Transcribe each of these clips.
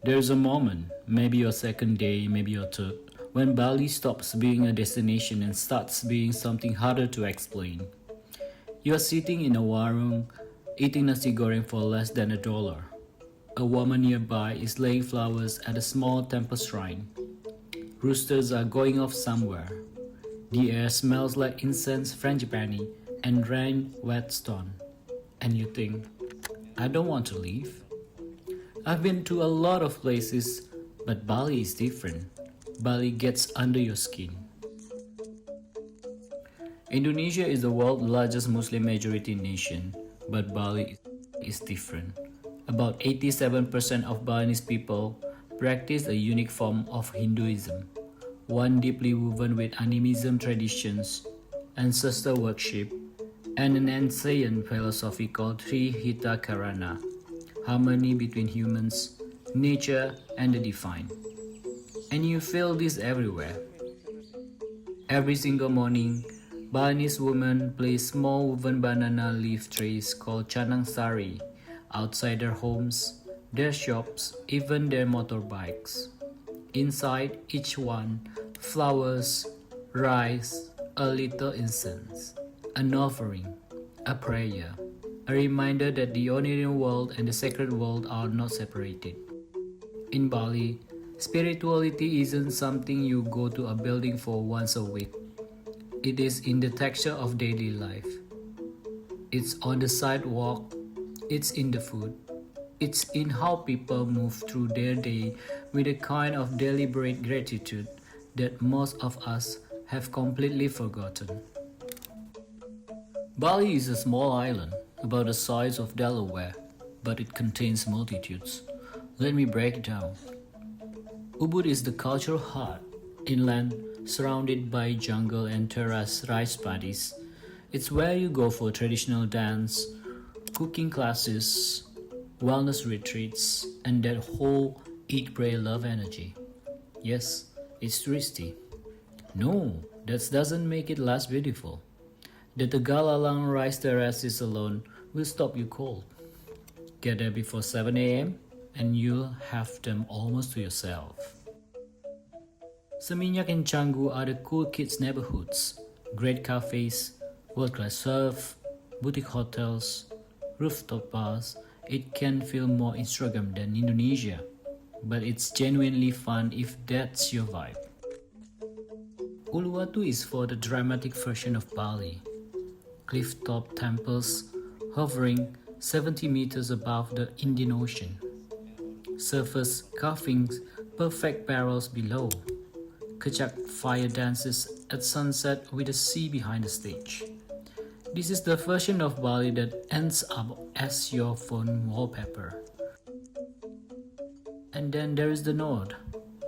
There's a moment, maybe your second day, maybe your third, when Bali stops being a destination and starts being something harder to explain. You are sitting in a warung, eating nasi goreng for less than $1. A woman nearby is laying flowers at a small temple shrine. Roosters are going off somewhere. The air smells like incense, frangipani, and rain wet stone. And you think, I don't want to leave. I've been to a lot of places, but Bali is different. Bali gets under your skin. Indonesia is the world's largest Muslim majority nation, but Bali is different. About 87% of Balinese people practice a unique form of Hinduism, one deeply woven with animism traditions, ancestor worship, and an ancient philosophy called Trihita Karana, harmony between humans, nature, and the divine. And you feel this everywhere. Every single morning, Balinese women place small woven banana leaf trays called canang sari outside their homes, their shops, even their motorbikes. Inside each one, flowers, rice, a little incense, an offering, a prayer, a reminder that the ordinary world and the sacred world are not separated. In Bali, spirituality isn't something you go to a building for once a week. It is in the texture of daily life. It's on the sidewalk, it's in the food, it's in how people move through their day with a kind of deliberate gratitude that most of us have completely forgotten. Bali is a small island, about the size of Delaware, but it contains multitudes. Let me break it down. Ubud is the cultural heart, inland, surrounded by jungle and terrace rice paddies. It's where you go for traditional dance, cooking classes, wellness retreats, and that whole eat, pray, love energy. Yes, it's touristy. No, that doesn't make it less beautiful. The Tegalalang rice terraces alone will stop you cold. Get there before 7 a.m. and you'll have them almost to yourself. Seminyak and Canggu are the cool kids' neighborhoods. Great cafes, world-class surf, boutique hotels, rooftop bars. It can feel more Instagram than Indonesia, but it's genuinely fun if that's your vibe. Uluwatu is for the dramatic version of Bali. Cliff-top temples hovering 70 meters above the Indian Ocean. Surfers carving perfect barrels below. Kecak fire dances at sunset with the sea behind the stage. This is the version of Bali that ends up as your phone wallpaper. And then there is the north,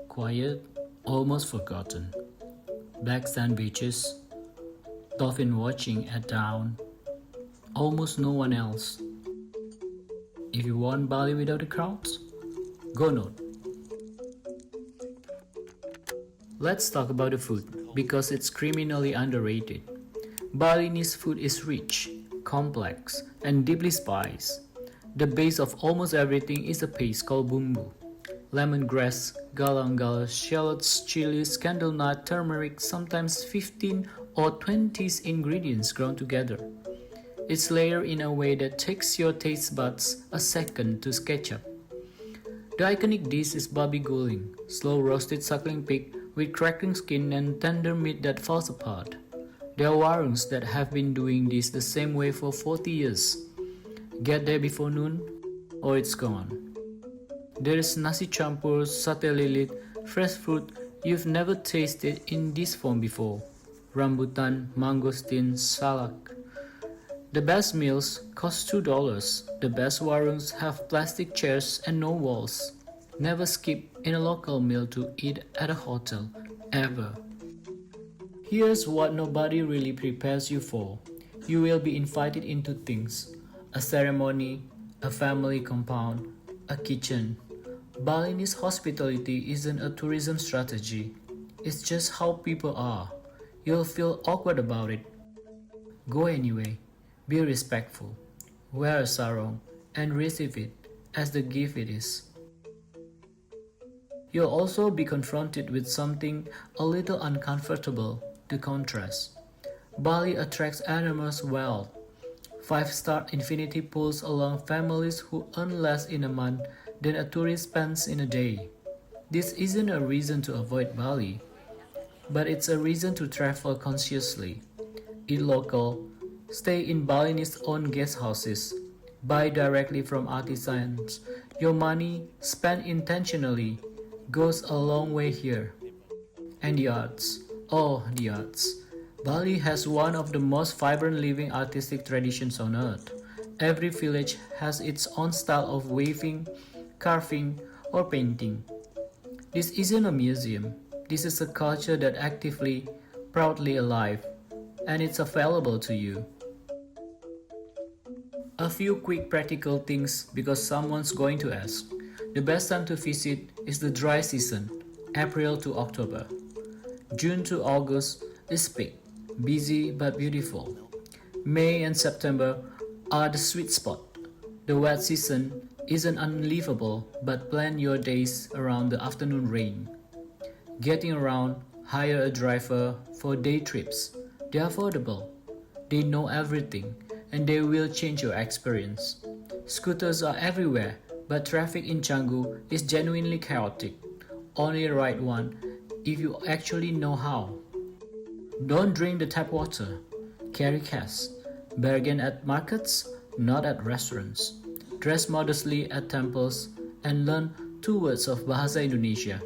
quiet, almost forgotten. Black sand beaches, dolphin watching at dawn, almost no one else. If you want Bali without the crowds, go north. Let's talk about the food, because it's criminally underrated. Balinese food is rich, complex, and deeply spiced. The base of almost everything is a paste called bumbu. Lemongrass, galangal, shallots, chilies, candlenut, turmeric, sometimes 15 or 20 ingredients ground together. It's layered in a way that takes your taste buds a second to catch up. The iconic dish is babi guling, slow roasted suckling pig with cracking skin and tender meat that falls apart. There are warungs that have been doing this the same way for 40 years. Get there before noon, or it's gone. There is nasi campur, sate lilit, fresh fruit you've never tasted in this form before. Rambutan, mangosteen, salak. The best meals cost $2. The best warungs have plastic chairs and no walls. Never skip in a local meal to eat at a hotel, ever. Here's what nobody really prepares you for. You will be invited into things. A ceremony, a family compound, a kitchen. Balinese hospitality isn't a tourism strategy. It's just how people are. You'll feel awkward about it. Go anyway. Be respectful. Wear a sarong and receive it as the gift it is. You'll also be confronted with something a little uncomfortable to contrast. Bali attracts enormous wealth. Five-star infinity pools along families who earn less in a month than a tourist spends in a day. This isn't a reason to avoid Bali, but it's a reason to travel consciously. Eat local, stay in Balinese owned guest houses, buy directly from artisans. Your money, spent intentionally, goes a long way here. And the arts. Oh, the arts. Bali has one of the most vibrant living artistic traditions on earth. Every village has its own style of weaving, carving, or painting. This isn't a museum. This is a culture that actively, proudly alive, and it's available to you. A few quick practical things because someone's going to ask. The best time to visit is the dry season, April to October. June to August is peak, busy but beautiful. May and September are the sweet spot. The wet season isn't unlivable, but plan your days around the afternoon rain. Getting around, hire a driver for day trips. They're affordable. They know everything, and they will change your experience. Scooters are everywhere, but traffic in Canggu is genuinely chaotic. Only ride one if you actually know how. Don't drink the tap water. Carry cash. Bargain at markets, not at restaurants. Dress modestly at temples and learn 2 words of Bahasa Indonesia.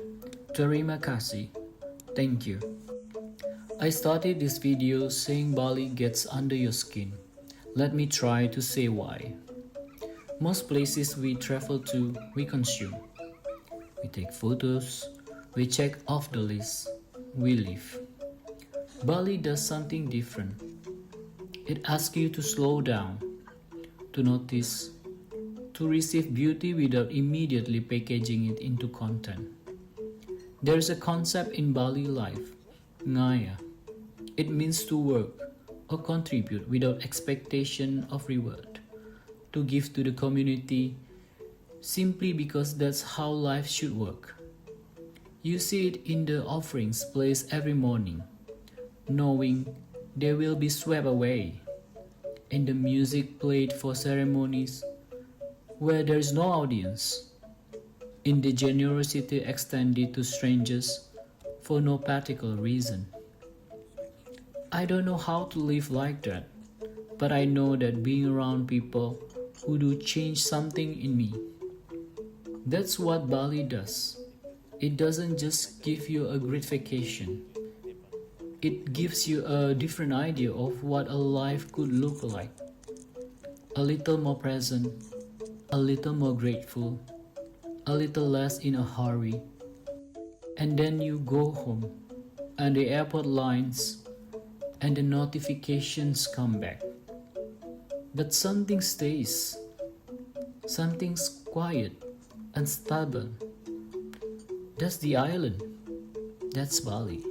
Terima kasih. Thank you. I started this video saying Bali gets under your skin. Let me try to say why. Most places we travel to, we consume. We take photos, we check off the list, we leave. Bali does something different. It asks you to slow down, to notice, to receive beauty without immediately packaging it into content. There is a concept in Bali life, ngaya. It means to work or contribute without expectation of reward, to give to the community simply because that's how life should work. You see it in the offerings placed every morning, knowing they will be swept away, in the music played for ceremonies where there is no audience, in the generosity extended to strangers for no particular reason. I don't know how to live like that, but I know that being around people who do change something in me. That's what Bali does. It doesn't just give you a great vacation. It gives you a different idea of what a life could look like. A little more present, a little more grateful, a little less in a hurry. And then you go home, and the airport lines and the notifications come back. But something stays. Something's quiet and stubborn. That's the island. That's Bali.